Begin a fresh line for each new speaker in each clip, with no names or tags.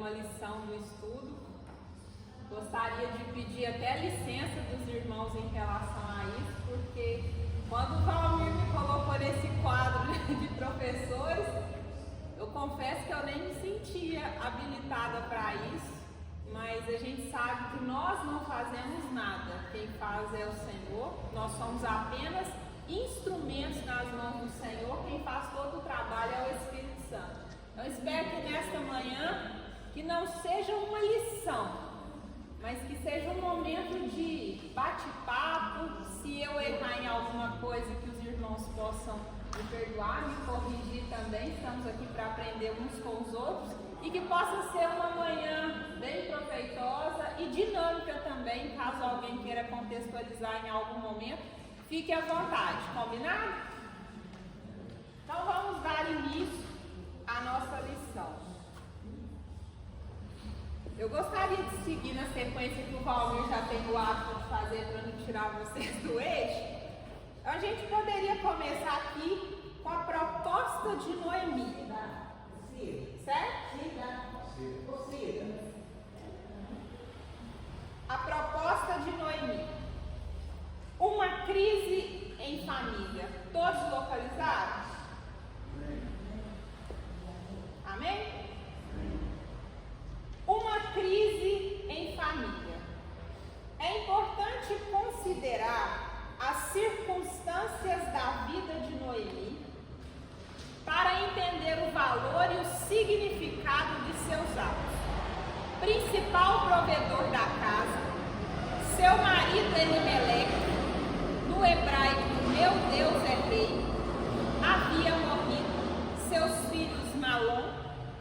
uma lição no estudo. Gostaria de pedir até licença dos irmãos em relação a isso, porque quando o Valmir me colocou nesse quadro de professores, eu confesso que eu nem me sentia habilitada para isso, mas a gente sabe que nós não fazemos nada, quem faz é o Senhor, nós somos apenas instrumentos nas mãos do Senhor, quem faz todo o trabalho é o Espírito Santo. Eu espero que nesta manhã, que não seja uma lição, mas que seja um momento de bate-papo. Se eu errar em alguma coisa, que os irmãos possam me perdoar, me corrigir também, estamos aqui para aprender uns com os outros, e que possa ser uma manhã bem proveitosa e dinâmica também, caso alguém queira contextualizar em algum momento, fique à vontade, combinado? Então vamos dar início à nossa lição. Eu gostaria de seguir na sequência que o Valmir já tem o hábito de fazer para não tirar vocês do eixo. A gente poderia começar aqui com a proposta de Noemi. Certo? A proposta de Noemi. Uma crise em família. Todos localizados? Amém? Uma crise em família. É importante considerar as circunstâncias da vida de Noemi para entender o valor e o significado de seus atos. Principal provedor da casa, seu marido Elimeleque, no hebraico meu Deus é rei, havia morrido, seus filhos Malom,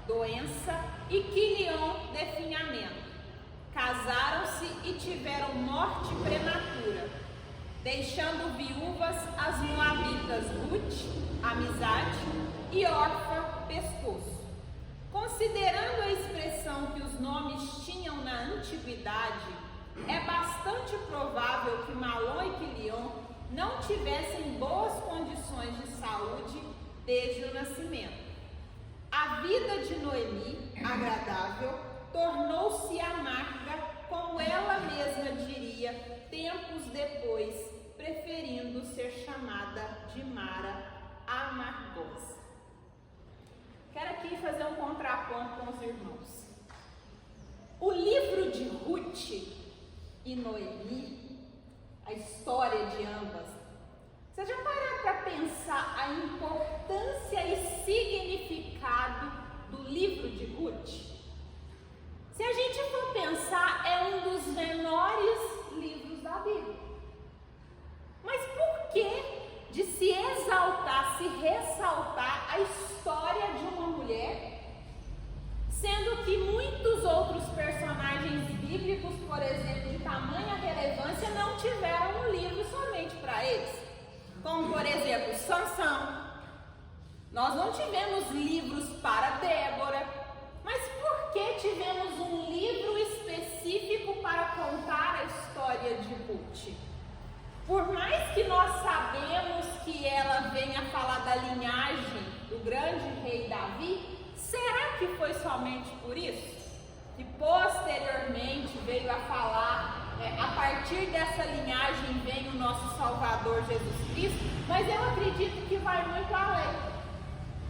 doença, e Quilion, definhamento. Casaram-se e tiveram morte prematura, deixando viúvas as moabitas Ruth, amizade, e Orfa, pescoço. Considerando a expressão que os nomes tinham na antiguidade, é bastante provável que Malom e Quilion não tivessem boas condições de saúde desde o nascimento. A vida de Noemi, agradável, tornou-se amarga, como ela mesma diria, tempos depois, preferindo ser chamada de Mara amargosa. Quero aqui fazer um contraponto com os irmãos. O livro de Ruth e Noemi, a história de ambas, vocês já pararam para pensar a importância e significado do livro de Ruth? Se a gente for pensar, é um dos menores livros da Bíblia. Mas por que de se exaltar, se ressaltar a história de uma mulher, sendo que muitos outros personagens bíblicos, por exemplo, de tamanha relevância, não tiveram um livro somente para eles? Como, por exemplo, Sansão. Nós não tivemos livros para Débora, mas por que tivemos um livro específico para contar a história de Ruth? Por mais que nós sabemos que ela venha falar da linhagem do grande rei Davi, será que foi somente por isso? Que posteriormente veio a falar, a partir dessa linhagem vem o nosso Salvador Jesus Cristo, mas eu acredito que vai muito além.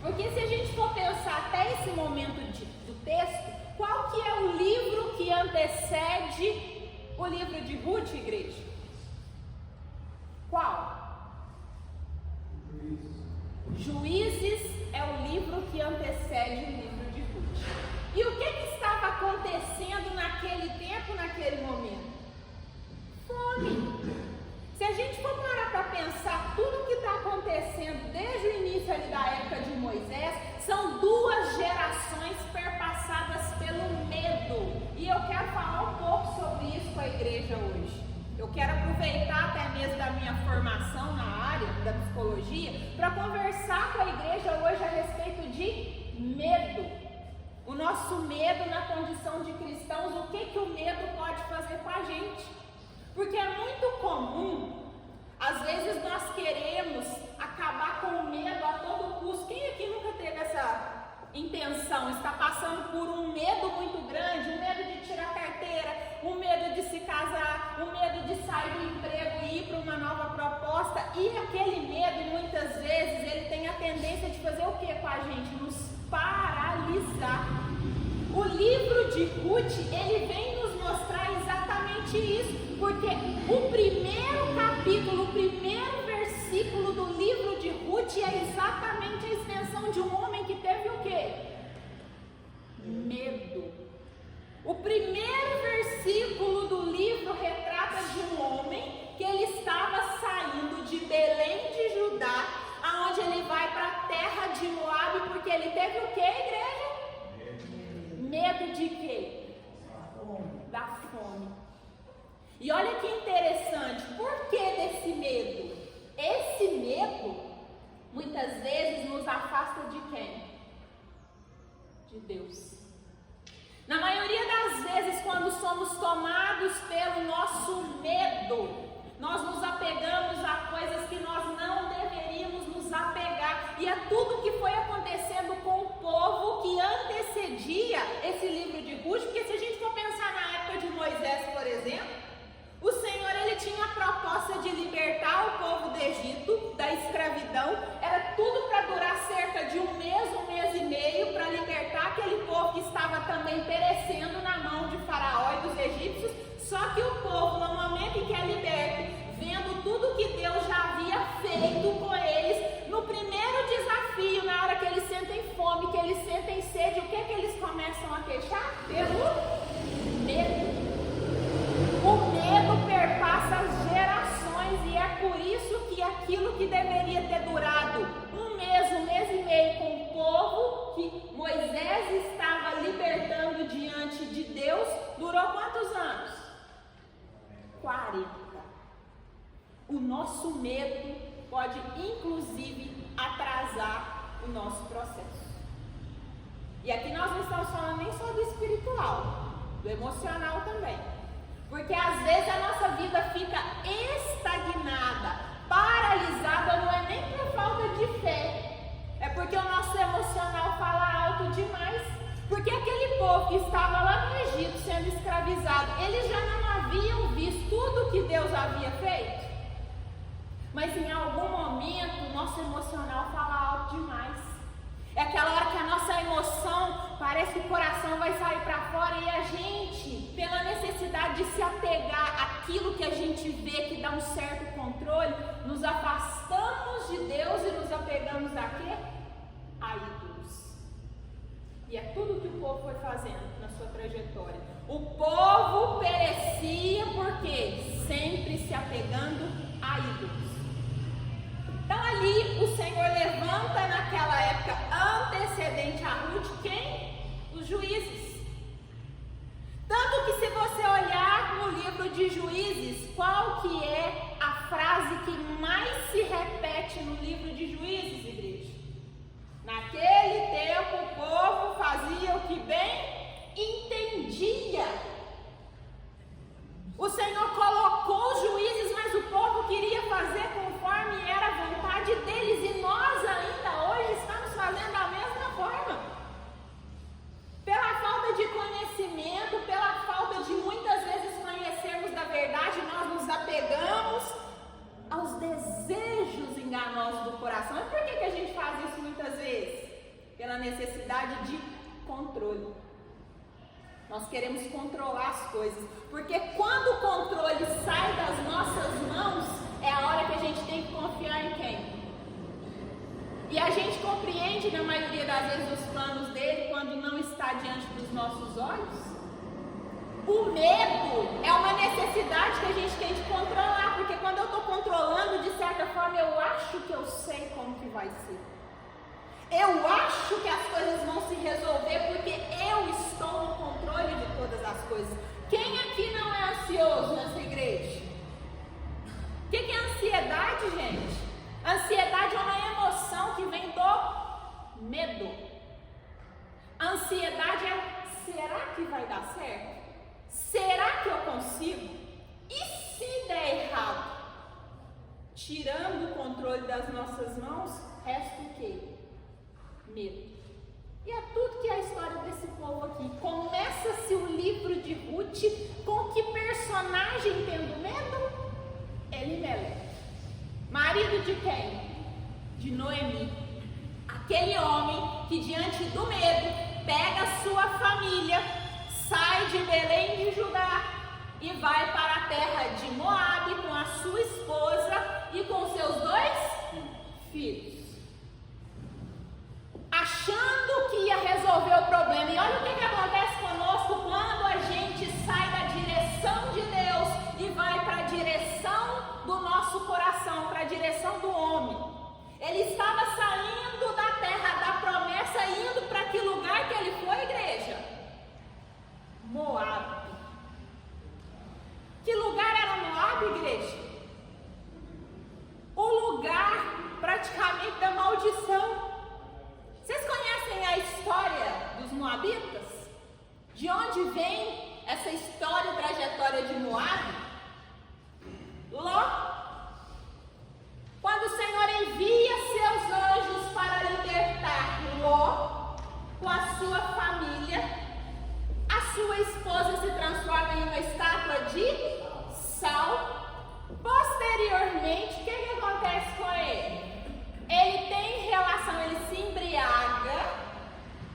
Porque se a gente for pensar até esse momento do texto, qual que é o livro que antecede o livro de Ruth, igreja? Qual? Juízes é o livro que antecede o livro de Ruth. E o que estava acontecendo naquele tempo, naquele momento? Fome. Se a gente for parar para pensar tudo o que está acontecendo desde o início ali da época de Moisés, são duas gerações perpassadas pelo medo. E eu quero falar um pouco sobre isso com a igreja hoje. Eu quero aproveitar até mesmo da minha formação na área da psicologia para conversar com a igreja hoje a respeito de medo. O nosso medo na condição de cristãos, o que o medo pode fazer com a gente? Porque é muito comum, às vezes nós queremos acabar com o medo a todo custo. Quem aqui nunca teve essa intenção, está passando por um medo muito grande, um medo de tirar carteira, um medo de se casar, um medo de sair do emprego e ir para uma nova proposta, e aquele medo, muitas vezes, ele tem a tendência de fazer o que com a gente? Nos paralisar. O livro de Ruth, ele vem nos mostrar exatamente isso, porque o primeiro capítulo, o primeiro versículo do livro de Ruth é exatamente a extensão de um homem que teve o quê? Medo. O primeiro versículo do livro retrata de um homem que ele estava saindo de Belém de Judá, aonde ele vai para a terra de Moabe, porque ele teve o quê, igreja? Medo de quê? Da fome. E olha que interessante, por que desse medo? Esse medo, muitas vezes, nos afasta de quem? De Deus. Na maioria das vezes, quando somos tomados pelo nosso medo, nós nos apegamos a coisas que nós não deveríamos nos apegar. E é tudo que foi acontecendo com o povo que antecedia esse livro de Ruth, porque se a gente for pensar na época de Moisés, por exemplo, o Senhor, ele tinha a proposta de libertar o povo do Egito, da escravidão. Era tudo para durar cerca de um mês e meio, para libertar aquele povo que estava também perecendo na mão de Faraó e dos egípcios. Só que o povo, no momento em que é liberto, vendo tudo que Deus já havia feito com eles, no primeiro desafio, na hora que eles sentem fome, que eles sentem sede, o que é que eles começam a queixar? Pelo medo. O medo perpassa as gerações e é por isso que aquilo que deveria ter durado um mês e meio com o povo que Moisés estava libertando diante de Deus, durou quantos anos? 40. O nosso medo pode inclusive atrasar o nosso processo. E aqui nós não estamos falando nem só do espiritual, do emocional também. Porque às vezes a nossa vida fica estagnada, paralisada, não é nem por falta de fé, é porque o nosso emocional fala alto demais. Porque aquele povo que estava lá no Egito sendo escravizado, eles já não haviam visto tudo que Deus havia feito? Mas em algum momento o nosso emocional fala alto demais. É aquela hora que a nossa emoção, parece que o coração vai sair para fora e a gente, pela necessidade de se apegar àquilo que a gente vê que dá um certo controle, nos afastamos de Deus e nos apegamos a quê? A ídolos. E é tudo que o povo foi fazendo na sua trajetória. O povo perecia porque sempre se apegando a ídolos. Então ali o Senhor levanta naquela época antecedente a Ruth, quem? Os juízes. Tanto que se você olhar no livro de Juízes, qual que é a frase que mais se repete no livro de Juízes, igreja? Naquele tempo o povo fazia o que bem entendia. O Senhor colocou os juízes, mas o povo queria fazer conforme era a vontade deles. E nós ainda hoje estamos fazendo da mesma forma. Pela falta de conhecimento, pela falta de muitas vezes conhecermos da verdade, nós nos apegamos aos desejos enganosos do coração. E por que a gente faz isso muitas vezes? Pela necessidade de controle. Nós queremos controlar as coisas, porque quando o controle sai das nossas mãos, é a hora que a gente tem que confiar em quem? E a gente compreende, na maioria das vezes, os planos dele quando não está diante dos nossos olhos. O medo é uma necessidade que a gente tem de controlar, porque quando eu estou controlando, de certa forma, eu acho que eu sei como que vai ser. Eu acho que as coisas vão se resolver porque eu estou no controle de todas as coisas. Quem aqui não é ansioso nessa igreja? O que é ansiedade, gente? Ansiedade é uma emoção que vem do medo. Ansiedade é: será que vai dar certo? Será que eu consigo? E se der errado? Tirando o controle das nossas mãos, resta o quê? Medo. E é do medo, pega a sua família, sai de Belém de Judá e vai para a terra de Moabe com a sua esposa e com seus 2 filhos, achando que ia resolver o problema. E olha o que acontece conosco quando a gente sai da direção de Deus e vai para a direção do nosso coração, para a direção do homem. Ele estava saindo da terra da promessa, indo para que lugar que ele foi, igreja? Moabe. Que lugar era Moabe, igreja? O lugar praticamente da maldição. Vocês conhecem a história dos moabitas? De onde vem essa história e trajetória de Moabe? Ló. Quando o Senhor envia seus anjos para libertar Ló com a sua família, a sua esposa se transforma em uma estátua de sal. Posteriormente, o que acontece com ele? Ele tem relação, ele se embriaga,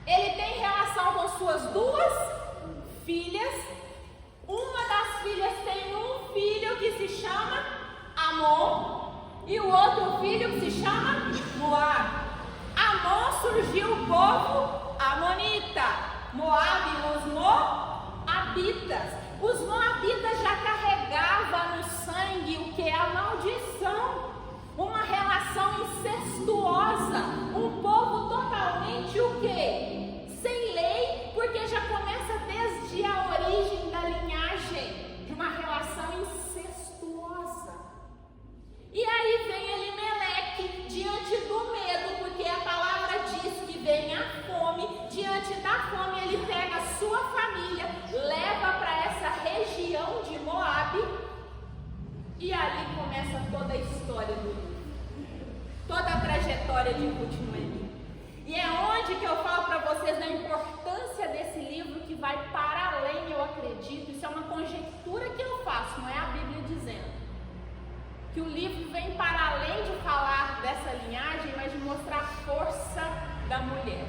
ele tem relação com suas 2 filhas. Uma das filhas tem um filho que se chama Amon e o outro filho que se chama Moabe. Amon surgiu o povo amonita, Moabe os moabitas. Os moabitas já carregavam no sangue o que é a maldição, uma relação incestuosa, um povo totalmente o quê? Sem lei, porque já começa desde a origem da linhagem de uma relação incestuosa. E aí vem Elimeleque diante do medo, porque a palavra diz que vem a fome. Diante da fome ele pega a sua família, leva para essa região de Moabe, e ali começa toda a história do livro, toda a trajetória de Ruth e Noemi. E é onde que eu falo para vocês da importância desse livro, que vai para além, eu acredito, isso é uma conjectura que eu faço, não é a Bíblia dizendo, que o livro vem para além de falar dessa linhagem, mas de mostrar a força da mulher.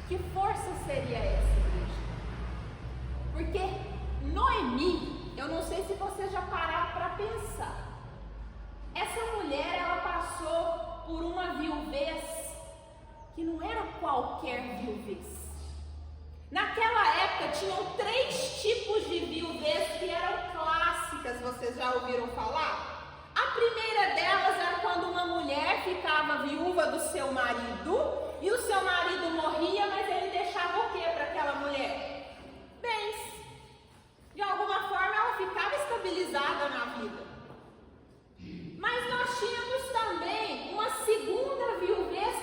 Que força seria essa, igreja? Porque Noemi, eu não sei se vocês já pararam para pensar, essa mulher, ela passou por uma viuvez que não era qualquer viuvez. Naquela época tinham 3 tipos de viuvez que eram clássicas, vocês já ouviram falar? A primeira delas era quando uma mulher ficava viúva do seu marido e o seu marido morria, mas ele deixava o que para aquela mulher? Bens. De alguma forma ela ficava estabilizada na vida. Mas nós tínhamos também uma segunda viuvez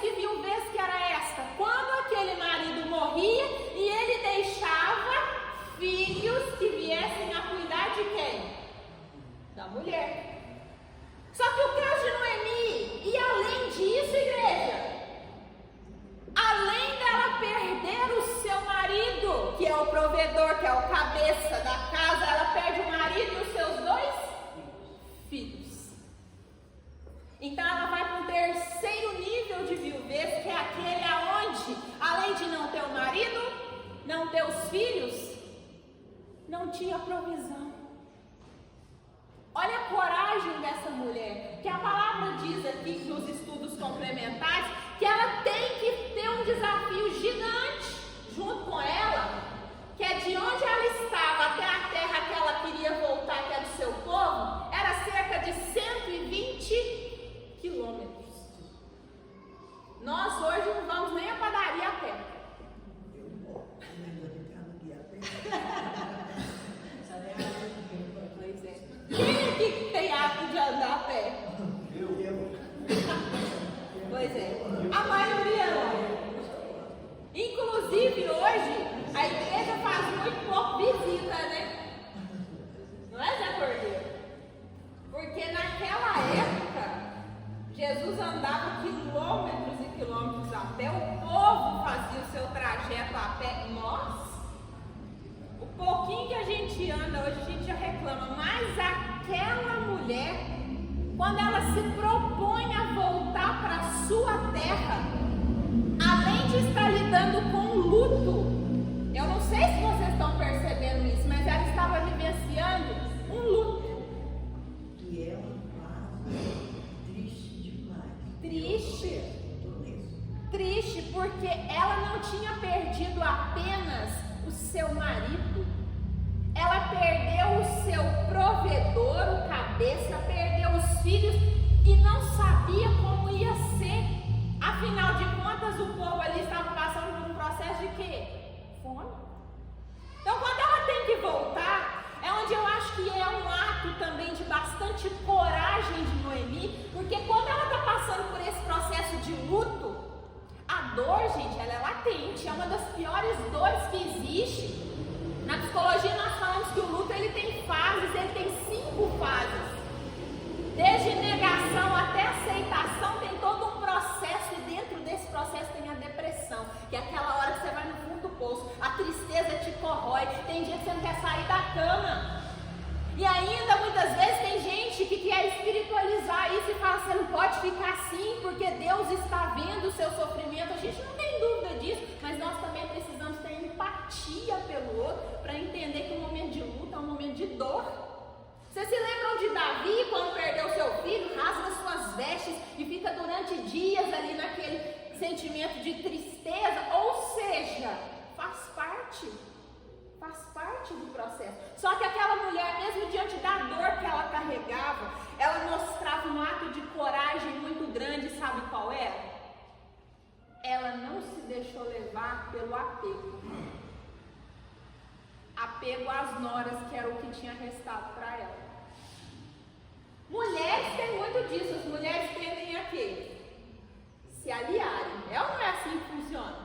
que era esta: quando aquele marido morria e ele deixava filhos que viessem a cuidar de quem? Da mulher. Só que o caso de Noemi, e além disso, igreja, além dela perder o seu marido, que é o provedor, que é o cabeça da casa, ela perde o marido e os seus 2 filhos. Então ela vai para um terceiro nível de viuvez, que é aquele aonde, além de não ter o marido, não ter os filhos, não tinha provisão. Olha a coragem dessa mulher, que a palavra diz aqui nos estudos complementares, que ela tem que ter um desafio gigante junto com ela, que é de onde ela estava até a terra que ela queria voltar, que é do seu povo, era cerca de 120 quilômetros. Nós hoje não vamos nem a padaria a pé. Pois é. Quem aqui tem hábito de andar a pé? Pois é. A maioria não. Inclusive hoje a igreja faz muito pouco visita, né? Não é, Zé Cordeiro? Porque naquela época Jesus andava quilômetros e quilômetros a pé, o povo fazia o seu trajeto a pé. Nós, o pouquinho que a gente anda hoje a gente já reclama, mas aquela mulher, quando ela se propõe a voltar para a sua terra, além de estar lidando apenas o seu marido. Ela perdeu o seu provedor, o cabeça, perdeu os filhos e não sabia como ia ser. Afinal de contas, o povo ali estava passando por um processo de quê? Fome. Então, quando ela tem que voltar, é onde eu acho que é um ato também de bastante coragem de Noemi, porque quando ela está passando por esse processo de luto, a dor, gente, ela é latente, é uma das piores dores que existe. Na psicologia nós falamos que o luto ele tem fases, ele tem 5 fases. Desde negação até aceitação tem todo um processo, e dentro desse processo tem a depressão, que é aquela hora que você vai no fundo do poço, a tristeza te corrói, tem dia que você não quer sair da cama. E ainda muitas vezes tem gente que quer espiritualizar isso e fala, você não pode ficar assim porque Deus está vendo o seu sofrimento. A gente não tem dúvida disso, mas nós também precisamos ter empatia pelo outro para entender que o momento de luta é um momento de dor. Vocês se lembram de Davi quando perdeu seu filho, rasga suas vestes e fica durante dias ali naquele sentimento de tristeza? Ou seja, faz parte do processo. Só que aquela mulher, mesmo diante da dor que ela carregava, ela mostrava um ato de coragem muito grande. Sabe qual era? Ela não se deixou levar pelo apego às noras, que era o que tinha restado para ela. Mulheres têm muito disso. As mulheres tendem a quê? Se aliarem. É ou não é assim que funciona?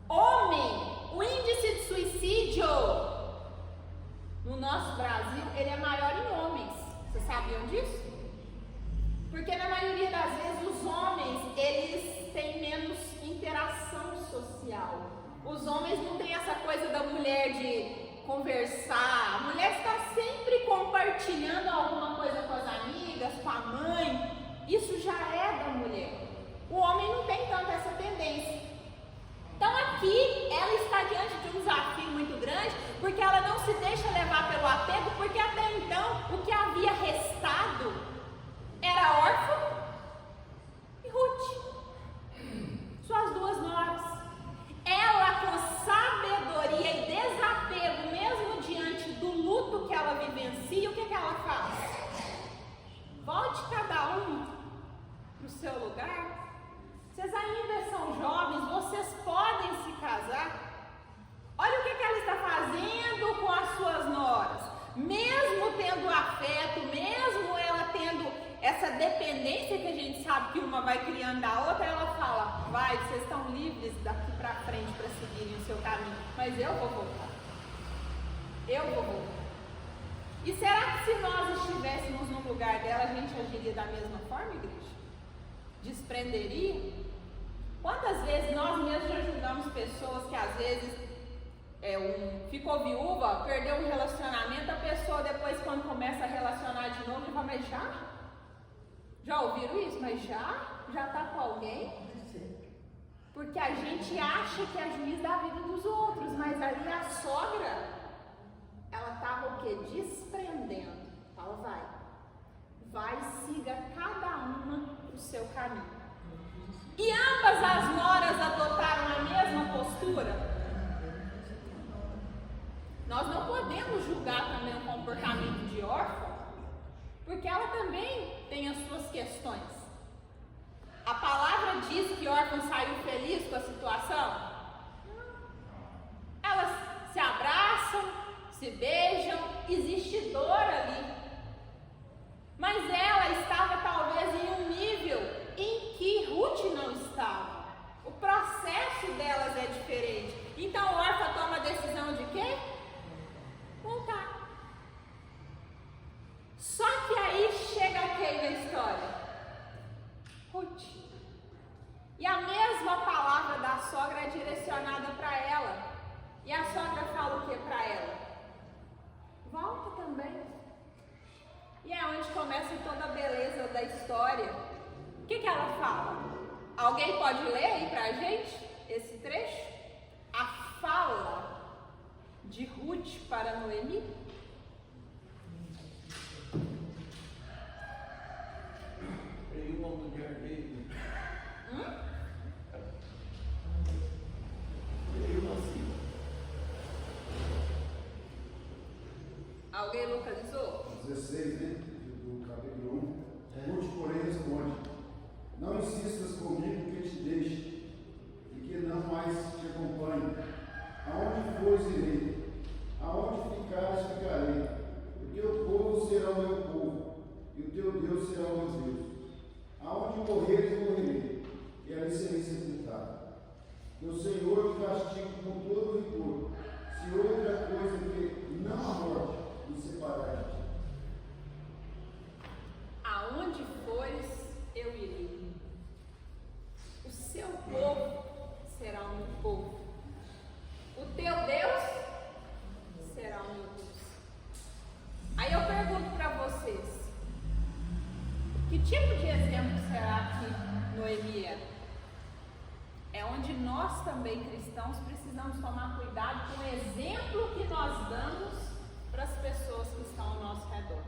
Homem, o índice de suicídio no nosso Brasil, ele é maior em homens. Vocês sabiam disso? Porque na maioria das vezes os homens, eles têm menos interação social. Os homens não têm essa coisa da mulher de conversar. A mulher está sempre compartilhando alguma coisa com as amigas, com a mãe. Isso já é da mulher. O homem não tem tanto essa tendência. Então aqui ela está diante de um desafio muito grande, porque ela não se deixa levar pelo apego, porque até então o que havia restado era órfã e Ruth, suas 2 noras. Ela, com sabedoria e desapego, mesmo diante do luto que ela vivencia, o que ela faz? Volte cada um para o seu lugar. Vocês ainda são jovens, vocês podem se casar. Olha o que ela está fazendo com as suas noras. Mesmo tendo afeto, mesmo ela tendo essa dependência que a gente sabe que uma vai criando da outra, ela fala, vai, vocês estão livres daqui para frente para seguirem o seu caminho, mas eu vou voltar. E será que se nós estivéssemos no lugar dela, a gente agiria da mesma forma, igreja? Desprenderia? Quantas vezes nós mesmos já ajudamos pessoas que às vezes ficou viúva, perdeu um relacionamento, a pessoa depois quando começa a relacionar de novo, fala, mas já ouviram isso? Mas já está com alguém? Porque a gente acha que é juiz da vida dos outros, mas ali a sogra, ela estava o quê? Desprendendo. Fala, vai, siga cada uma o seu caminho. E ambas as noras adotaram a mesma postura? Nós não podemos julgar também o comportamento de órfã, porque ela também tem as suas questões. A palavra diz que órfã saiu feliz com a situação? Elas se abraçam, se beijam, existe dor ali. Mas ela estava talvez em um nível em que Ruth não estava. O processo delas é diferente. Então a órfã toma a decisão de quê? Voltar. Só que aí chega quem na história? Ruth. E a mesma palavra da sogra é direcionada para ela. E a sogra fala o que para ela? Volta também. E é onde começa toda a beleza da história. O que ela fala? Alguém pode ler aí pra gente esse trecho? A fala de Ruth para Noemi?
Veio uma mulher dele.
Alguém localizou?
16, né? Do capítulo 1. Ruth, porém, responde: não insistas comigo que te deixe e que não mais te acompanhe. Aonde fores, irei. Aonde ficares, ficarei. O teu povo será o meu povo, e o teu Deus será o meu Deus. Aonde morreres, morrerei, e ali serei sepultado. Que o Senhor te castigue com todo rigor, se outra coisa que não a morte me separar de ti.
Aonde fores, eu irei. O seu povo será o meu povo. O teu Deus será o meu Deus. Aí eu pergunto para vocês: que tipo de exemplo será que Noemi era? É onde nós também, cristãos, precisamos tomar cuidado com o exemplo que nós damos para as pessoas que estão ao nosso redor.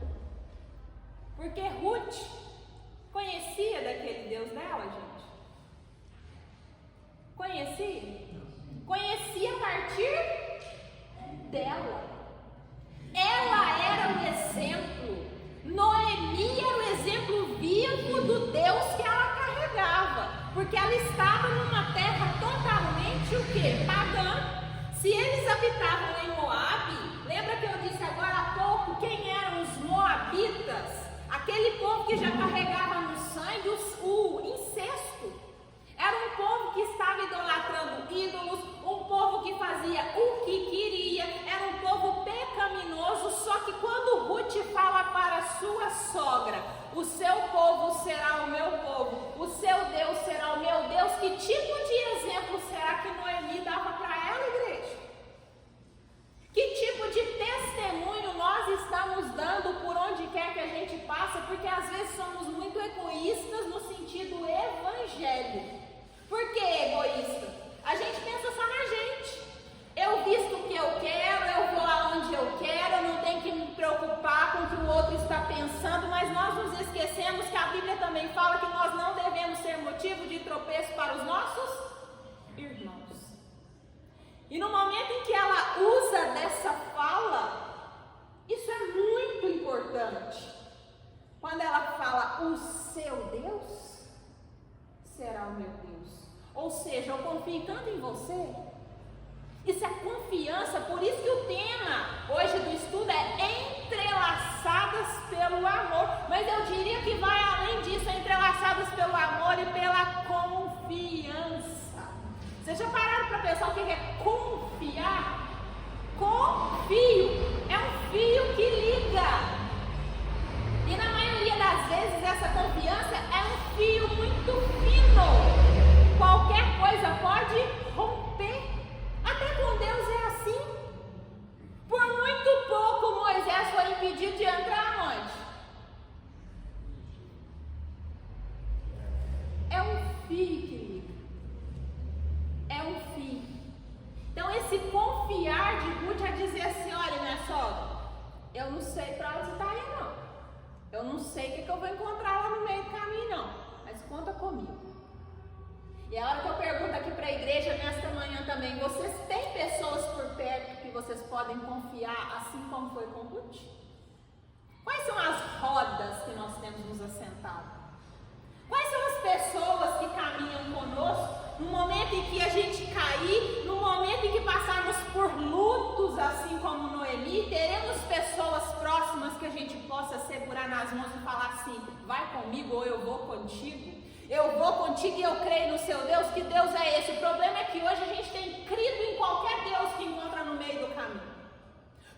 Porque Ruth conhecia daquele Deus dela, gente? Conhecia? Conhecia a partir dela. Ela era o exemplo. Noemi era o exemplo vivo do Deus que ela carregava. Porque ela estava numa terra totalmente o quê? Pagã. Se eles habitavam em Moabe, lembra que eu disse agora há pouco quem eram os moabitas? Aquele povo que já carregava no sangue o incesto. Era um povo que estava idolatrando ídolos, um povo que fazia o que queria, era um povo pecaminoso. Só que quando Ruth fala para sua sogra: o seu povo será o meu povo, o seu Deus será o meu Deus, que tipo de exemplo será que Noemi dava para ela, igreja? Que tipo de testemunho nós estamos dando por onde quer que a gente passe? Porque às vezes somos muito egoístas no sentido evangélico. Por que egoísta? A gente pensa só na gente. Eu visto o que eu quero, eu vou aonde eu quero, eu não tenho que me preocupar com o que o outro está pensando, mas nós nos esquecemos que a Bíblia também fala que nós não devemos ser motivo de tropeço para os nossos irmãos. E no momento em que ela usa dessa fala, isso é muito importante. Quando ela fala: o seu Deus será o meu Deus. Ou seja, eu confio tanto em você. Isso é confiança. Por isso que o tema hoje do estudo é entrelaçadas pelo amor. Mas eu diria que vai além disso, entrelaçadas pelo amor e pela confiança. Vocês já pararam para pensar o que é confiar? Confio é um fio que liga. E na maioria das vezes essa confiança é um fio muito fino. Qualquer coisa pode romper. Até com Deus é assim. Por muito pouco Moisés foi impedido de entrar onde? É um fio que liga. É um fio. Então esse confiar de Ruth é dizer assim: olha, minha sogra, eu não sei para onde você está indo, não. Eu não sei o que eu vou encontrar lá no meio do caminho, não. Mas conta comigo. E a hora que eu pergunto aqui para a igreja nesta manhã também: vocês têm pessoas por perto que vocês podem confiar, assim como foi com Ruth? Quais são as rodas que nós temos nos assentado? Quais são as pessoas que caminham conosco no momento em que a gente cair, no momento em que passarmos por lutos, assim como Noemi? Teremos pessoas próximas que a gente possa segurar nas mãos e falar assim: vai comigo ou eu vou contigo? Eu vou contigo e eu creio no seu Deus. Que Deus é esse? O problema é que hoje a gente tem crido em qualquer Deus que encontra no meio do caminho.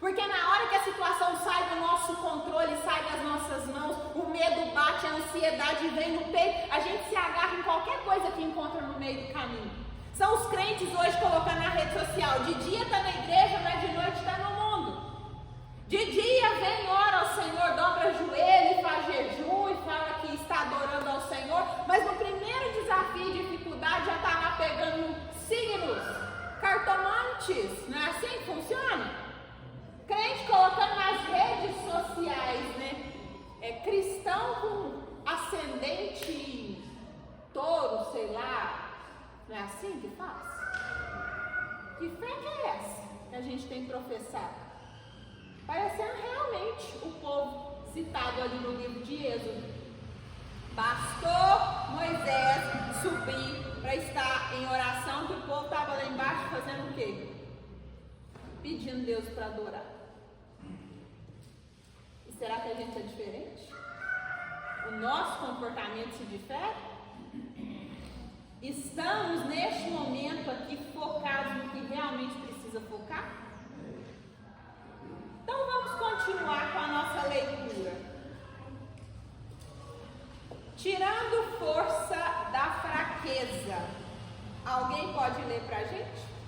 Porque na hora que a situação sai do nosso controle, sai das nossas mãos, o medo bate, a ansiedade vem no peito, a gente se agarra em qualquer coisa que encontra no meio do caminho. São os crentes hoje colocando na rede social: de dia está na igreja, mas de noite está no mundo. De dia vem, ora ao Senhor, dobra o joelho, faz jejum e fala que está adorando ao Senhor, mas no primeiro desafio e dificuldade já está lá pegando signos, cartomantes. Não é assim que funciona? Crente colocando nas redes sociais, né? É cristão com ascendente touro, sei lá. Não é assim que faz? Que fé que é essa que a gente tem professado? parecendo realmente o povo citado ali no livro de Êxodo. Bastou Moisés subir para estar em oração, que o povo estava lá embaixo fazendo o quê? Pedindo Deus para adorar. E será que a gente é diferente? O nosso comportamento se difere? Estamos neste momento aqui focados no que realmente precisa focar? Então vamos continuar com a nossa leitura. Tirando força da fraqueza. Alguém pode ler para a gente?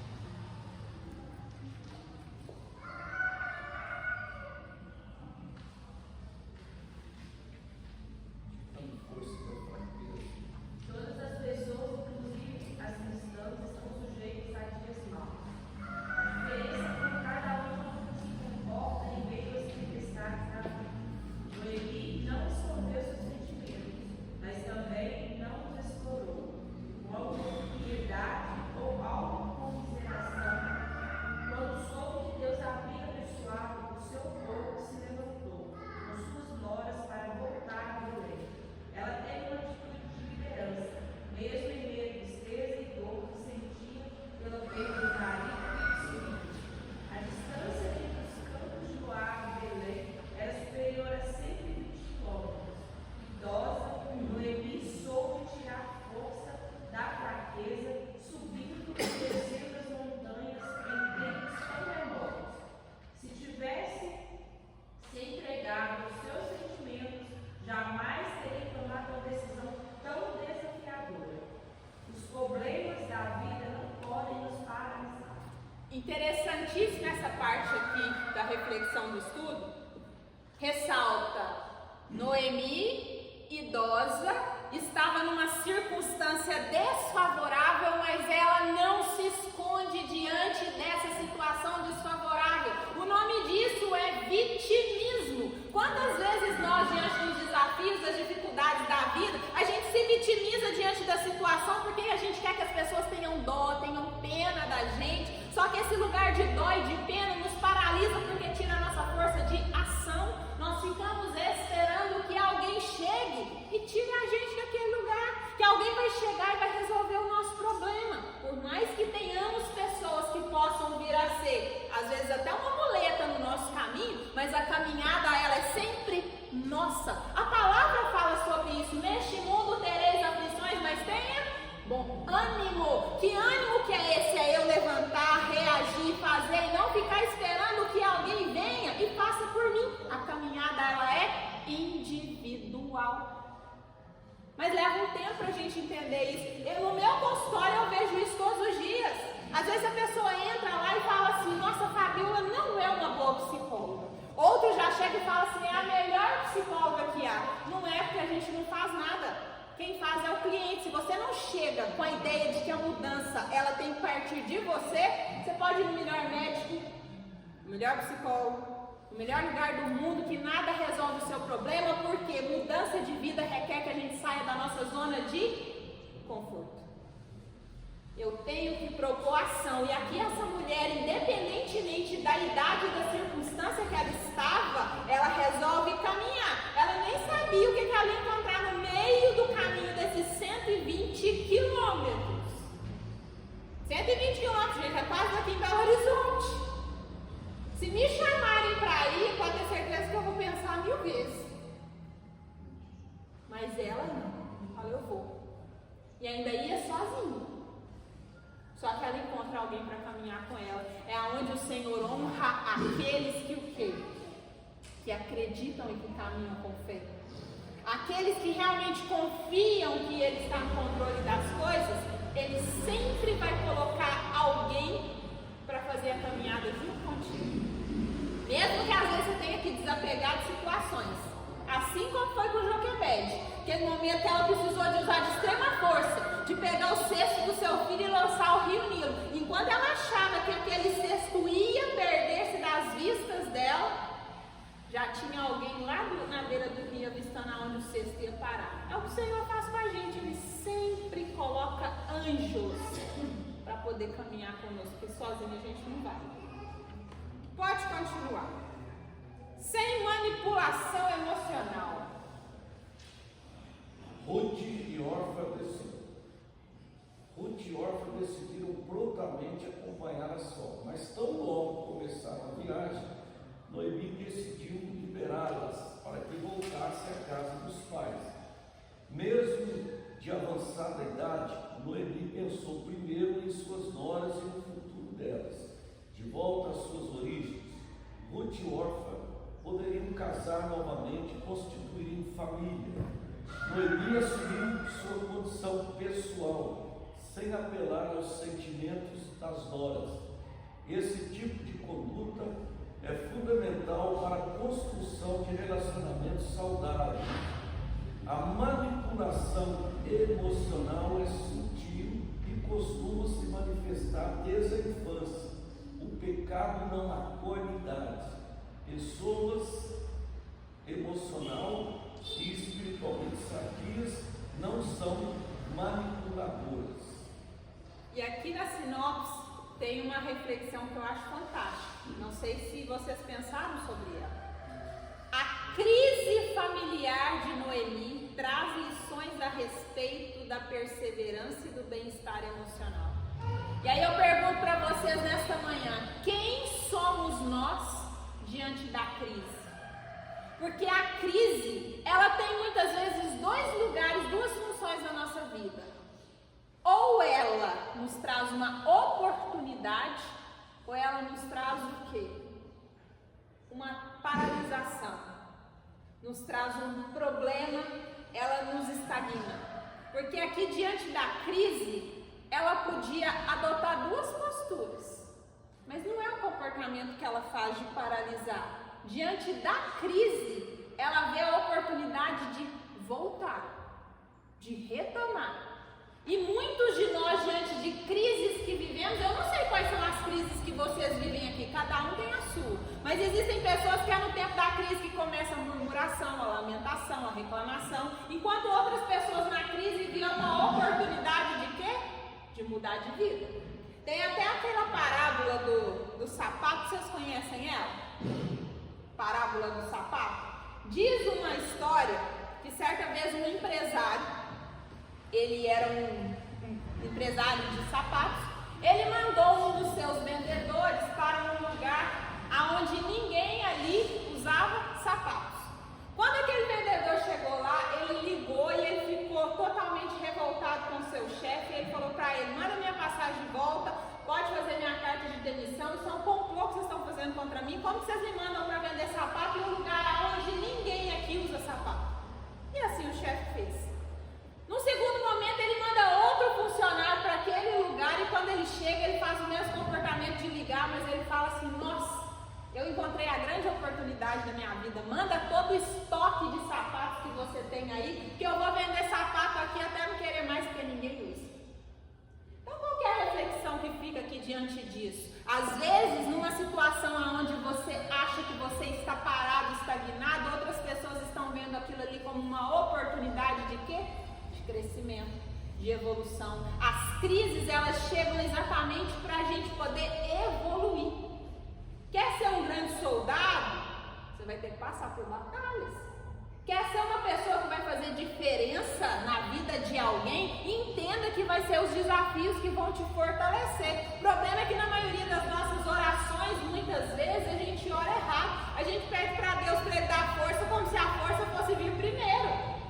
Interessantíssima essa parte aqui da reflexão do estudo. Ressalta, Noemi, idosa, estava numa circunstância desfavorável, mas ela não se esconde diante dessa situação desfavorável. O nome disso é vitimismo. Quantas vezes nós, diante dos desafios, das dificuldades da vida, a gente se vitimiza diante da situação porque a gente quer que as pessoas tenham dó, tenham pena da gente. Só que esse lugar de dó e de pena nos paralisa porque tira a nossa força de ação. Nós ficamos esperando que alguém chegue e tire a gente daquele lugar, que alguém vai chegar e vai resolver o nosso problema. Por mais que tenhamos pessoas que possam vir a ser, às vezes até uma muleta no nosso caminho, mas a caminhada ela é sempre nossa. A palavra fala sobre isso. Neste mundo tereis aflições, mas tenha bom ânimo. Que ânimo que é esse? É eu levantar, reagir, fazer e não ficar esperando que alguém venha e faça por mim. A caminhada ela é individual. Mas leva um tempo para a gente entender isso. No meu consultório eu vejo isso todos os dias. Às vezes a pessoa entra lá e fala assim: nossa, Fabiola não é uma boa psicóloga. Outro já chega e fala assim: é a melhor psicóloga que há. Não é, porque a gente não faz nada. Quem faz é o cliente. Se você não chega com a ideia de que a mudança ela tem que partir de você, você pode ir no melhor médico, no melhor psicólogo, no melhor lugar do mundo, que nada resolve o seu problema, porque mudança de vida requer que a gente saia da nossa zona de conforto. Eu tenho que propor ação. E aqui essa mulher, independentemente da idade e da circunstância que ela estava, ela resolve caminhar. Ela nem sabia o que ela ia encontrar no meio do caminho desses 120 quilômetros. 120 quilômetros, gente, é quase aqui em Belo Horizonte. Se me chamarem para ir, pode ter certeza que eu vou pensar 1000 vezes. Mas ela não. Fala, eu vou. E ainda ia sozinha. Só que ela encontra alguém para caminhar com ela. É aonde o Senhor honra aqueles que o quê? Que acreditam e que caminham com fé. Aqueles que realmente confiam que Ele está no controle das coisas, Ele sempre vai colocar alguém para fazer a caminhada junto contigo. Mesmo que às vezes você tenha que desapegar de situações. Assim como foi com o Joquebede. Naquele momento ela precisou de usar de extrema força, de pegar o cesto do seu filho e lançar ao rio Nilo. Enquanto ela achava que aquele cesto ia perder-se das vistas dela, já tinha alguém lá na beira do rio avistando aonde o cesto ia parar. É o que o Senhor faz com a gente. Ele sempre coloca anjos para poder caminhar conosco, porque sozinho a gente não vai. Pode continuar. sem manipulação emocional.
Ruth e Orfa decidiram prontamente acompanhar a sogra, mas tão logo começaram a viagem, Noemi decidiu liberá-las para que voltassem à casa dos pais. Mesmo de avançada idade, Noemi pensou primeiro em suas noras e no futuro delas. De volta às suas origens, Ruth e Orfa poderiam casar novamente e constituírem família. Noemi assumiu sua condição pessoal, sem apelar aos sentimentos das noras. Esse tipo de conduta é fundamental para a construção de relacionamentos saudáveis. A manipulação emocional é sutil e costuma se manifestar desde a infância. O pecado não acolhe idade. Pessoas emocional e espiritualmente sadias não são manipuladoras.
E aqui na sinopse tem uma reflexão que eu acho fantástica. Não sei se vocês pensaram sobre ela. A crise familiar de Noemi traz lições a respeito da perseverança e do bem-estar emocional. E aí eu pergunto para vocês nesta manhã: quem somos nós diante da crise? Porque a crise, ela tem muitas vezes dois lugares, duas funções na nossa vida. Ou ela nos traz uma oportunidade, ou ela nos traz o quê? Uma paralisação. Nos traz um problema, ela nos estagna. Porque aqui diante da crise, ela podia adotar duas posturas. Mas não é o comportamento que ela faz de paralisar. Diante da crise, ela vê a oportunidade de voltar, de retomar. E muitos de nós, diante de crises que vivemos, eu não sei quais são as crises que vocês vivem aqui, cada um tem a sua. Mas existem pessoas que é no tempo da crise que começa a murmuração, a lamentação, a reclamação, enquanto outras pessoas na crise viram uma oportunidade de quê? De mudar de vida. Tem até aquela parábola do sapato, vocês conhecem ela? Parábola do sapato? Diz uma história que certa vez um empresário, ele era um empresário de sapatos, ele mandou um dos seus vendedores para um lugar onde ninguém ali usava sapatos. Quando aquele vendedor chegou lá, ele ligou e ele ficou totalmente revoltado com o seu chefe. Ele falou para ele: manda minha passagem de volta, pode fazer minha carta de demissão, isso é um complô que vocês estão fazendo contra mim. Como vocês me mandam para vender sapato em um lugar onde ninguém aqui usa sapato? E assim o chefe fez. No segundo momento, ele manda outro funcionário para aquele lugar e quando ele chega, ele faz o mesmo comportamento de ligar, mas ele fala assim: nossa, eu encontrei a grande oportunidade da minha vida, manda todo o estoque de sapatos que você tem aí, que eu vou vender sapato aqui até não querer mais porque ninguém usa. Então qual que é a reflexão que fica aqui diante disso? Às vezes, numa situação onde você acha que você está parado, estagnado, outras pessoas estão vendo aquilo ali como uma oportunidade de quê? De crescimento, de evolução. As crises, elas chegam exatamente para a gente poder evoluir. Quer ser um grande soldado? Você vai ter que passar por batalhas. Quer ser uma pessoa que vai fazer diferença na vida de alguém? Entenda que vai ser os desafios que vão te fortalecer. O problema é que na maioria das nossas orações, muitas vezes a gente ora errado. A gente pede para Deus para Ele dar força como se a força fosse vir primeiro.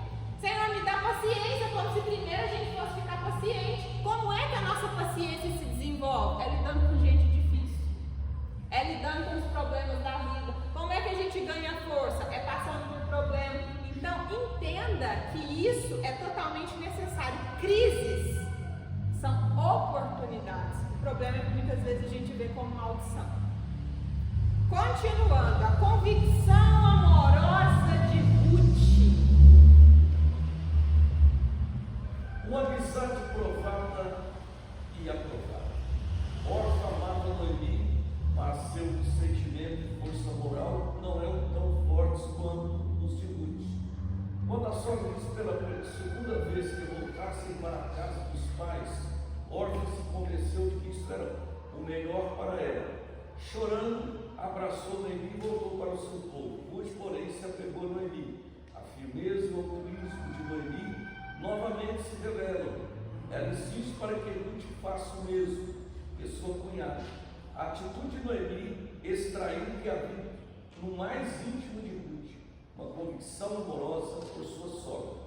Senhor, me dá paciência, como se primeiro a gente fosse ficar paciente. Como é que a nossa paciência se desenvolve? É lidando com gente difícil. É lidando com os problemas da vida. Como é que a gente ganha força? É passando por problemas. Então, entenda que isso é totalmente necessário. Crises são oportunidades. O problema é que muitas vezes a gente vê como maldição. Continuando, a convicção amorosa de Ruth.
Uma amizade provada e aprovada. Orfa amava Noemi, mas seu sentimento e força moral não eram tão fortes quanto os de Ruth. Quando a sogra disse pela segunda vez que voltassem para a casa dos pais, Orfa se convenceu de que isso era o melhor para ela. Chorando, abraçou Noemi e voltou para o seu povo. Ruth, porém, se apegou a Noemi. A firmeza e o altruísmo de Noemi novamente se revelam. Ela insiste para que Ruth faça o mesmo que sua cunhada. A atitude de Noemi extraiu o que havia no mais íntimo de Ruth, uma convicção amorosa por sua sogra,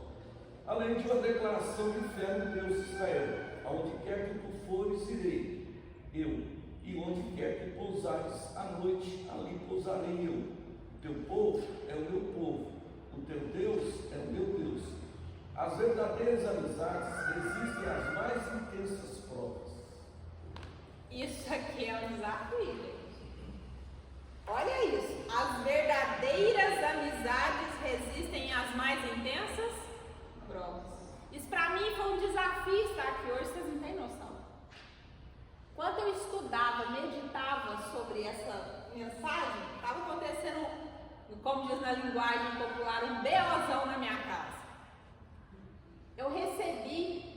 além de uma declaração de fé no Deus de Israel: aonde quer que tu fores, irei eu, e onde quer que pousares à noite, ali pousarei eu. O teu povo é o meu povo, o teu Deus é o meu Deus. As verdadeiras amizades resistem às mais intensas provas.
Isso aqui é um desafio, gente. Olha isso. As verdadeiras amizades resistem às mais intensas provas. Isso para mim foi um desafio estar aqui hoje, vocês não têm noção. Quando eu estudava, meditava sobre essa mensagem, estava acontecendo, como diz na linguagem popular, um BOzão na minha casa. Eu recebi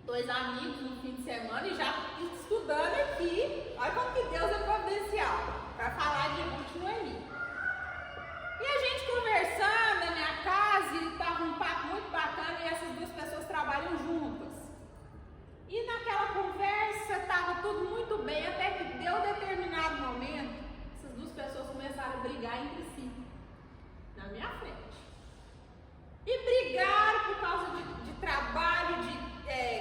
2 amigos no fim de semana e já estudando aqui, olha como que Deus é providencial, para falar de Ruth e Noemi. E a gente conversando na minha casa, e estava um papo muito bacana, e essas 2 pessoas trabalham juntas. E naquela conversa estava tudo muito bem, até que deu determinado momento, essas 2 pessoas começaram a brigar entre si, na minha frente. E brigaram por causa de trabalho, de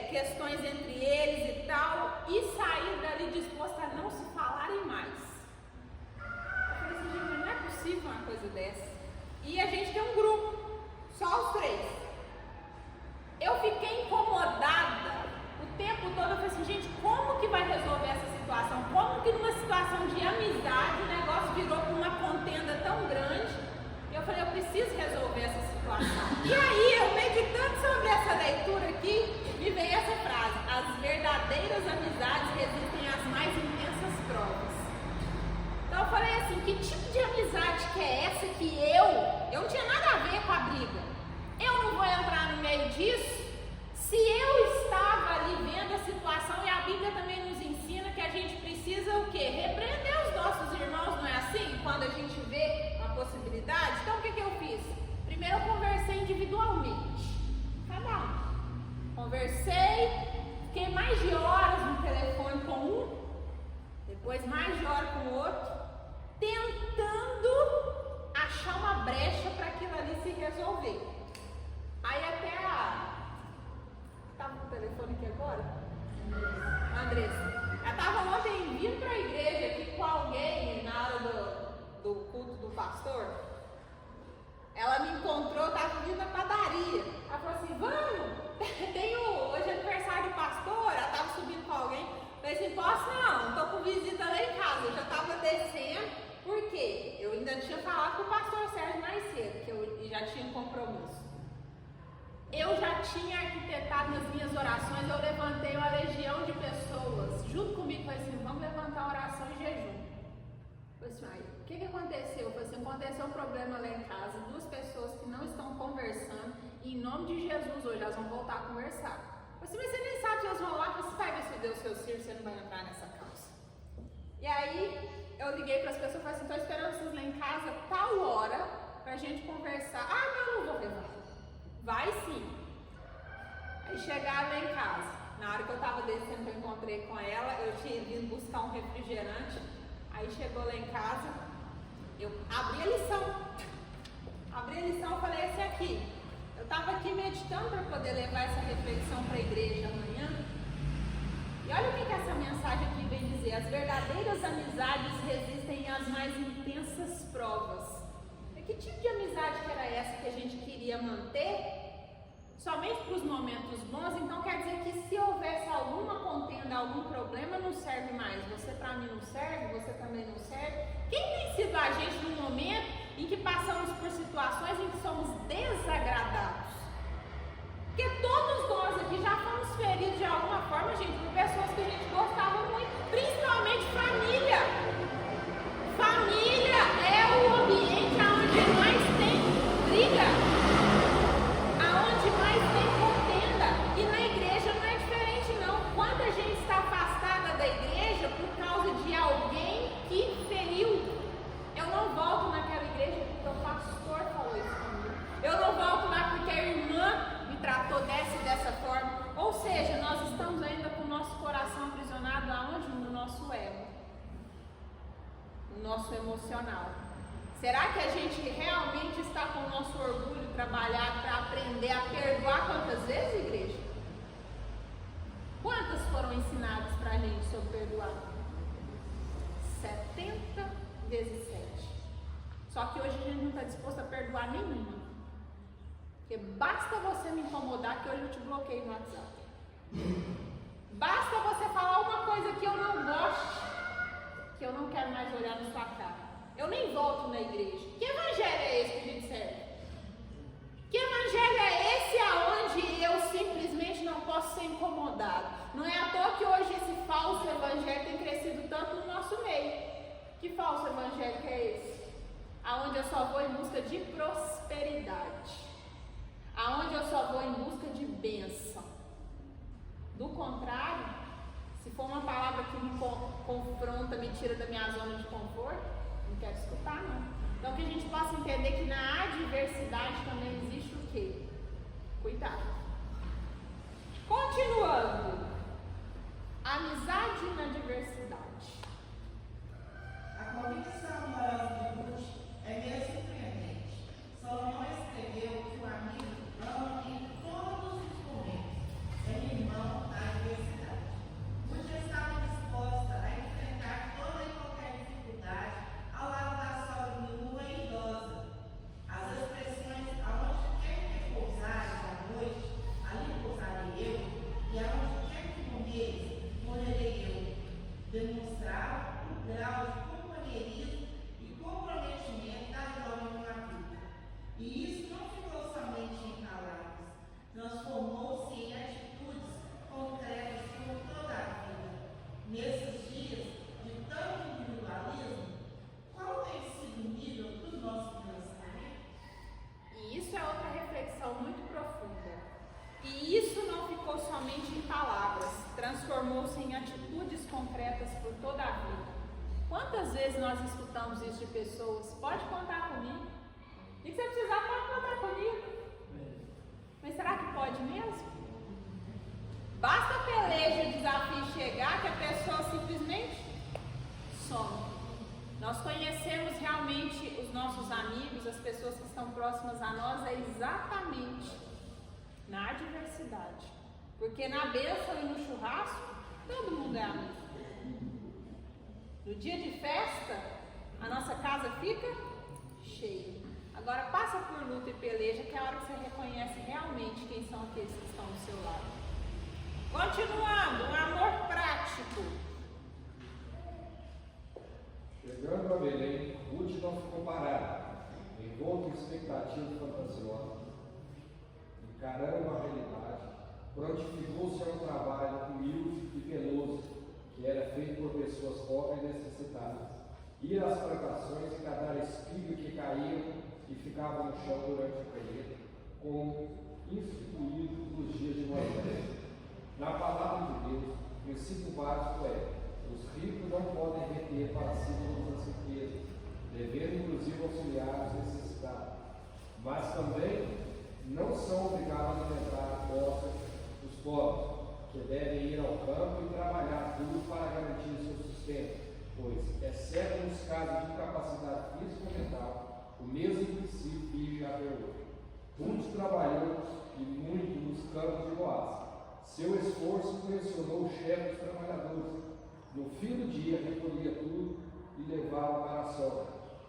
questões entre eles e tal, e saíram dali dispostos a não se falarem mais. Eu falei assim, gente, não é possível uma coisa dessa. E a gente tem um grupo, só os 3. Eu fiquei incomodada o tempo todo. Eu falei assim, gente, como que vai resolver essa situação? Como que numa situação de amizade o negócio virou para uma contenda tão grande? Eu falei, eu preciso resolver essa situação. E aí, eu meditando sobre essa leitura aqui, me veio essa frase: as verdadeiras amizades resistem às mais intensas provas. Então eu falei assim, que tipo de amizade que é essa que eu não tinha nada a ver com a briga. Eu não vou entrar no meio disso. Se eu estava ali vendo a situação, e a Bíblia também nos ensina que a gente precisa o quê? Repreender os nossos irmãos, não é assim? Quando a gente vê uma possibilidade. Então o que eu fiz? Primeiro eu conversei individualmente, cada um. Conversei, fiquei mais de horas no telefone com um, depois mais de horas com o outro, tentando achar uma brecha para aquilo ali se resolver. Aí até estava no telefone aqui agora? Andressa. Eu estava ontem vindo para a igreja aqui com alguém na hora do culto do pastor. Ela me encontrou, estava vindo na padaria. Ela falou assim, vamos, hoje é aniversário do pastor. Ela estava subindo com alguém. Eu falei assim, posso não, estou com visita lá em casa. Eu já estava descendo, por quê? Eu ainda tinha falado com o pastor Sérgio mais cedo, que eu já tinha um compromisso. Eu já tinha arquitetado nas minhas orações, eu levantei uma legião de pessoas junto comigo. Falei assim, vamos levantar uma oração em jejum. Eu falei assim, o que aconteceu? Eu falei assim, aconteceu um problema lá em casa, 2 pessoas que não estão conversando, e em nome de Jesus hoje elas vão voltar a conversar. Eu falei assim, mas você nem sabe se elas vão lá, você vai ver se Deus seu circo, você não vai entrar nessa calça. E aí eu liguei para as pessoas e falei assim, estou esperando vocês lá em casa tal hora para a gente conversar. Ah, não vou levar. Vai sim. Aí chegaram lá em casa. Na hora que eu estava descendo, eu encontrei com ela. Eu tinha vindo buscar um refrigerante. Aí chegou lá em casa. Eu abri a lição. E falei, esse aqui. Eu estava aqui meditando para poder levar essa reflexão para a igreja amanhã. E olha o que essa mensagem aqui vem dizer. As verdadeiras amizades resistem às mais intensas provas. Que tipo de amizade que era essa que a gente queria manter somente para os momentos bons? Então quer dizer que se houvesse alguma contenda, algum problema, não serve mais. Você para mim não serve, você também não serve. Quem tem sido a gente no momento em que passamos por situações em que somos desagradados? Porque todos nós aqui já fomos feridos de alguma forma, gente, por pessoas que a gente gostava muito, principalmente família. Família é o ambiente onde mais tem briga, aonde mais tem contenda. E na igreja não é diferente não. Quando a gente está afastada da igreja por causa de alguém que feriu, o nosso emocional? Será que a gente realmente está com o nosso orgulho trabalhado para aprender a perdoar quantas vezes, igreja? Quantas foram ensinadas para a gente sobre perdoar? 70 vezes 7. Só que hoje a gente não está disposto a perdoar nenhuma. Porque basta você me incomodar que hoje eu te bloqueio no WhatsApp. Basta você falar uma coisa que eu não goste, que eu não quero mais olhar na sua cara. Eu nem volto na igreja. Que evangelho é esse que a gente serve? Que evangelho é esse aonde eu simplesmente não posso ser incomodado? Não é à toa que hoje esse falso evangelho tem crescido tanto no nosso meio. Que falso evangelho que é esse? Aonde eu só vou em busca de prosperidade. Aonde eu só vou em busca de bênção. Do contrário, se for uma palavra que me confronta, me tira da minha zona de conforto, não quero escutar não. Então que a gente possa entender que na adversidade também existe o quê? Cuidado. Continuando. Amizade na diversidade.
A convicção moral de Ruth é meio surpreendente. Salomão escreveu que o amigo ama em todos os momentos. É irmão na adversidade. Ruth estava disposta a enfrentar toda e qualquer dificuldade ao lado da sogra viúva e idosa. As expressões aonde quer que pousares à noite, ali pousarei eu, e aonde quer que morrerei eu, demonstraram o grau de companheirismo e comprometimento da jovem adulta. E isso não ficou somente em palavras, transformou-se em atitudes concretas por toda a vida. Nesses dias de tanto individualismo, qual tem sido o nível do nosso relacionamento?
E isso é outra reflexão muito profunda. E isso não ficou somente em palavras, transformou-se em atitudes concretas por toda a vida. Quantas vezes nós escutamos isso de pessoas? Pode contar comigo. E se você precisar, pode contar comigo. Mas será que pode mesmo? Basta a peleja, desafio chegar que a pessoa simplesmente some. Nós conhecemos realmente os nossos amigos, as pessoas que estão próximas a nós, é exatamente na adversidade. Porque na bênção e no churrasco, todo mundo é amigo. No dia de festa, a nossa casa fica cheia. Agora passa por luta e peleja, que é a hora que você reconhece realmente quem são aqueles que estão do seu lado. Continuando, um amor prático.
Chegando a Belém, Ruth não ficou parada, envolta em expectativa fantasiosa. Encarando a realidade, prontificou-se a um trabalho humilde e penoso, que era feito por pessoas pobres e necessitadas. Ir às plantações e catar espigas que caíam e ficavam no chão durante a colheita, como instituído nos dias de Moisés. Na palavra de Deus, o princípio básico é: os ricos não podem reter para si todas as riquezas, devendo inclusive auxiliar os necessitados. Mas também não são obrigados a alimentar a costa dos pobres, que devem ir ao campo e trabalhar duro para garantir seu sustento, pois, exceto nos casos de incapacidade física ou mental, o mesmo princípio vige até hoje. Ruth trabalhou e muito nos campos de Boaz. Seu esforço impressionou o chefe dos trabalhadores. No fim do dia, recolhia tudo e levava para a sogra.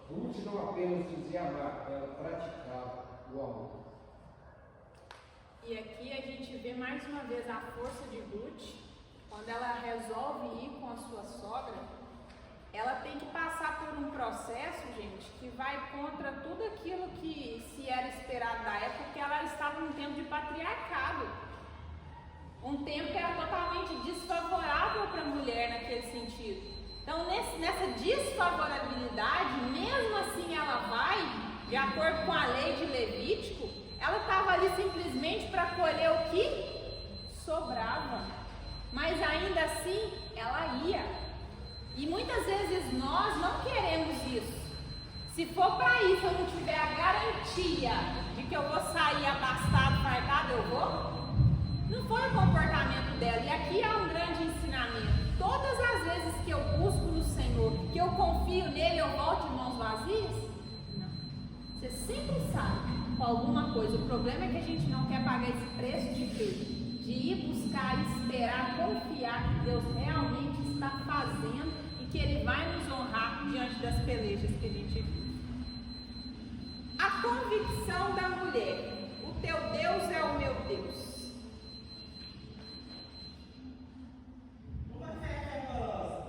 Ruth não apenas dizia amar, ela praticava o amor.
E aqui a gente vê mais uma vez a força de Ruth, quando ela resolve ir com a sua sogra. Ela tem que passar por um processo, gente, que vai contra tudo aquilo que se era esperado da época, porque ela estava num tempo de patriarcado. Um tempo que era totalmente desfavorável para a mulher naquele sentido. Então, nessa desfavorabilidade, mesmo assim ela vai, de acordo com a lei de Levítico, ela estava ali simplesmente para colher o que sobrava. Mas ainda assim, ela ia. E muitas vezes nós não queremos isso. Se for para isso, eu não tiver a garantia de que eu vou sair abastado, fartado, eu vou. Não foi o comportamento dela. E aqui há um grande ensinamento. Todas as vezes que eu busco no Senhor, que eu confio nele, eu volte de mãos vazias? Não. Você sempre sai com alguma coisa. O problema é que a gente não quer pagar esse preço de quê? De ir buscar, esperar, confiar que Deus realmente está fazendo e que Ele vai nos honrar diante das pelejas que a gente vive. A convicção da mulher: o teu Deus é o meu Deus.
Uma fé fervorosa.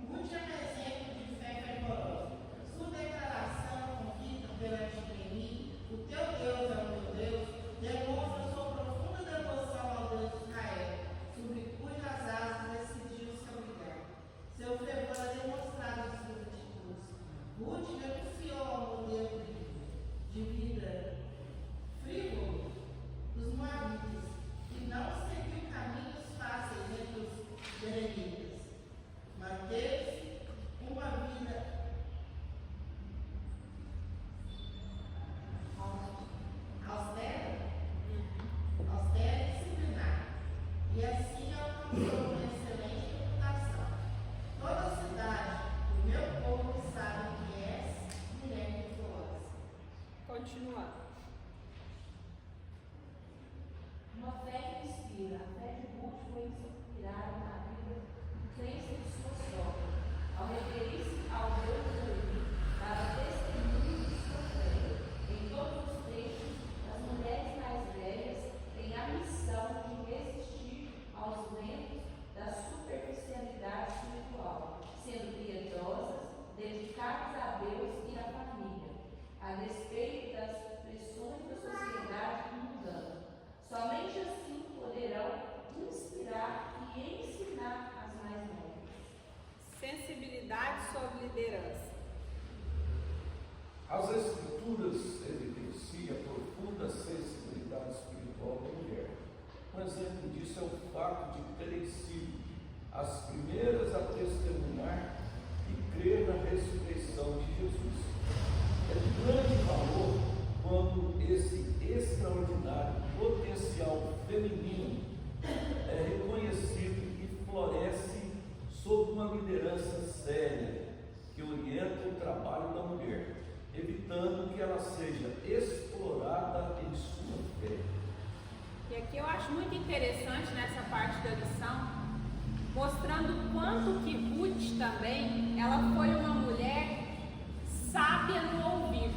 Ruth é um exemplo de fé fervorosa. Sua declaração convicta perante Noemi, o teu Deus é o meu Deus, demonstra sua profunda devoção ao Deus de Israel, sobre cujas asas decidiu se abrigar. Seu fervor é demonstrado em suas atitudes. Ruth denunciou ao modelo de vida frívolo dos moabitas, que não seguiu caminhos fáceis entre os berenitas, mas teve uma vida austera e disciplinada, e assim alcançou uma excelente reputação. Toda a cidade, o meu povo, sabe que és mulher virtuosa.
Continuando.
Uma fé que inspira. A fé de Ruth foi inspirada na vida de crença de sua sogra. Ao referir-se ao Deus de Noemi, dava testemunho de sua fé. Em todos os trechos, as mulheres mais velhas têm a missão de resistir aos ventos da superficialidade espiritual, sendo piedosas, dedicadas a Deus e à família, a despeito das pressões da sociedade mundana. Somente assim poderão inspirar e ensinar as mais novas.
Sensibilidade sobre liderança.
As Escrituras evidenciam a profunda sensibilidade espiritual da mulher. Um exemplo disso é o fato de terem sido as primeiras a testemunhar e crer na ressurreição de Jesus. É de grande valor quando esse extraordinário potencial feminino é reconhecido e floresce sob uma liderança séria que orienta o trabalho da mulher, evitando que ela seja explorada em sua fé.
E aqui eu acho muito interessante nessa parte da lição, mostrando o quanto que Ruth também, ela foi uma mulher sábia no ouvir,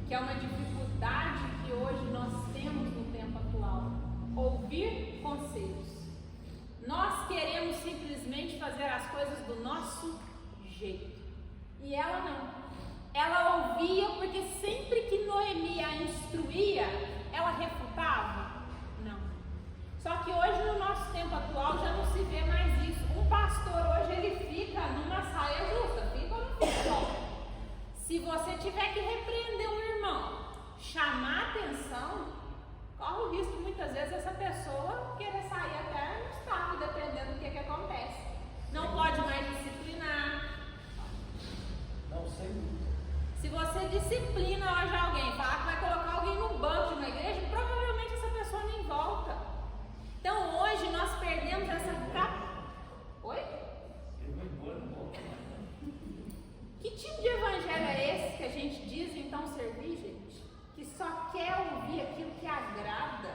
que é uma dificuldade que hoje nós temos no tempo atual. Ouvir conselhos. Nós queremos simplesmente fazer as coisas do nosso jeito. E ela não. Ela ouvia porque sempre que Noemi a instruía, ela refutava? Não. Só que hoje no nosso tempo atual já não se vê mais isso. Um pastor hoje ele fica numa saia justa, fica ou não fica? Se você tiver que repreender um irmão, chamar atenção, corre o risco muitas vezes essa pessoa querer sair até no estaco, dependendo do que acontece. Não pode mais disciplinar.
Não, sem dúvida.
Se você disciplina hoje alguém, falar que vai colocar alguém no banco de uma igreja, provavelmente essa pessoa nem volta. Então hoje nós perdemos essa Oi?
Eu vou embora, não volto mais.
Que tipo de evangelho é esse que a gente diz então servir, gente? Que só quer ouvir aquilo que agrada,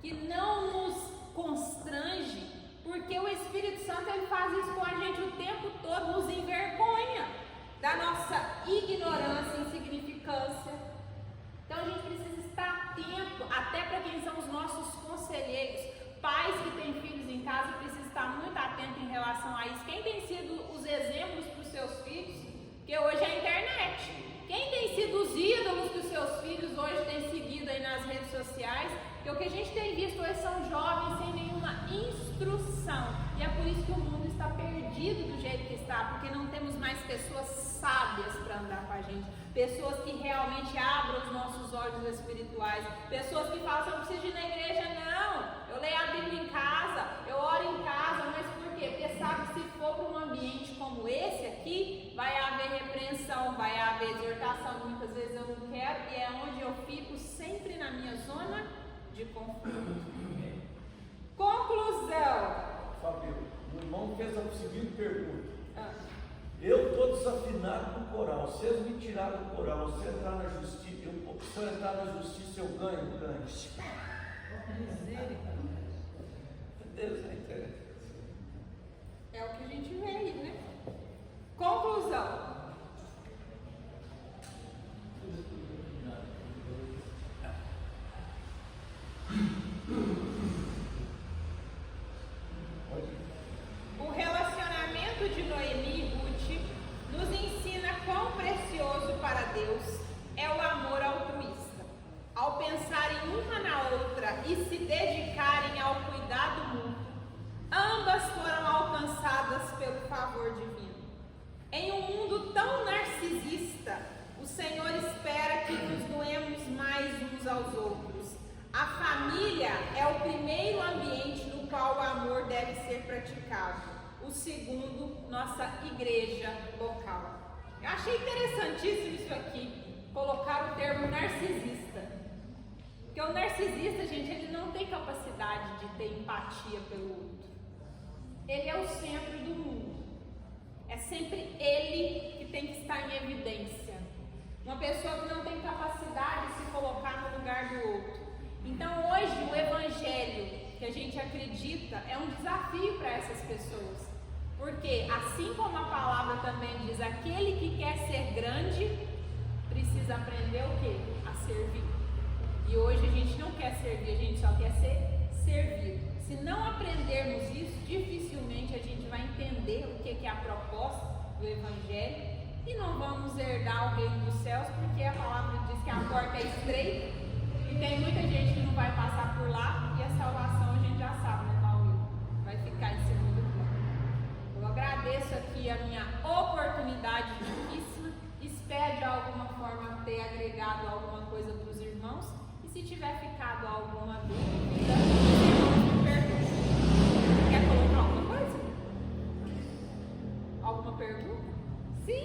que não nos constrange, porque o Espírito Santo ele faz isso com a gente o tempo todo, nos envergonha da nossa ignorância e insignificância. Então a gente precisa estar atento, até para quem são os nossos conselheiros. Pais que têm filhos em casa precisam estar muito atentos em relação a isso. Quem tem sido os exemplos para os seus filhos? Porque hoje é a internet. Quem tem sido os ídolos que os seus filhos hoje têm seguido aí nas redes sociais? Porque o que a gente tem visto hoje são jovens sem nenhuma instrução. E é por isso que o mundo está perdido do jeito que está, porque não temos mais pessoas sábias para andar com a gente. Pessoas que realmente abram os nossos olhos espirituais. Pessoas que falam, eu não preciso ir na igreja, não. Eu leio a Bíblia em casa, eu oro em casa, mas por quê? Porque sabe que se for para um ambiente como esse aqui, vai haver repreensão, vai haver exortação. Muitas vezes eu não quero e é onde eu fico sempre na minha zona de conforto. Conclusão.
Fabio, o irmão fez a seguinte pergunta. Eu estou desafinado eliminados do coral. Se eles me tirarem do coral, se eu entrar na justiça, eu ganho. Deus é interessante.
É o que a gente vê aí, né? Conclusão. O relacionamento de Noemi e Ruth nos ensina quão precioso para Deus é o amor altruísta. Ao pensarem uma na outra e se dedicarem ao cuidado mútuo, ambas foram alcançadas pelo favor divino. Em um mundo tão narcisista, o Senhor espera que nos doemos mais uns aos outros. A família é o primeiro ambiente no qual o amor deve ser praticado. O segundo, nossa igreja local. Eu achei interessantíssimo isso aqui, colocar o termo narcisista. Porque o narcisista, gente, ele não tem capacidade de ter empatia pelo outro. Ele é o centro do mundo. É sempre ele que tem que estar em evidência. Uma pessoa que não tem capacidade de se colocar no lugar do outro. Então hoje o evangelho que a gente acredita é um desafio para essas pessoas. Porque assim como a palavra também diz, aquele que quer ser grande precisa aprender o quê? A servir. E hoje a gente não quer servir, a gente só quer ser servido. Se não aprendermos isso, dificilmente a gente vai entender o que é a proposta do evangelho e não vamos herdar o reino dos céus, porque a palavra diz que a porta é estreita e tem muita gente que não vai passar por lá, e a salvação a gente já sabe, né, Paulo? Vai ficar em segundo plano. Eu agradeço aqui a minha oportunidade difícil, espero de alguma forma ter agregado alguma coisa para os irmãos, e se tiver ficado alguma dúvida, me pergunte. Quer colocar alguma coisa? Alguma pergunta? Sim?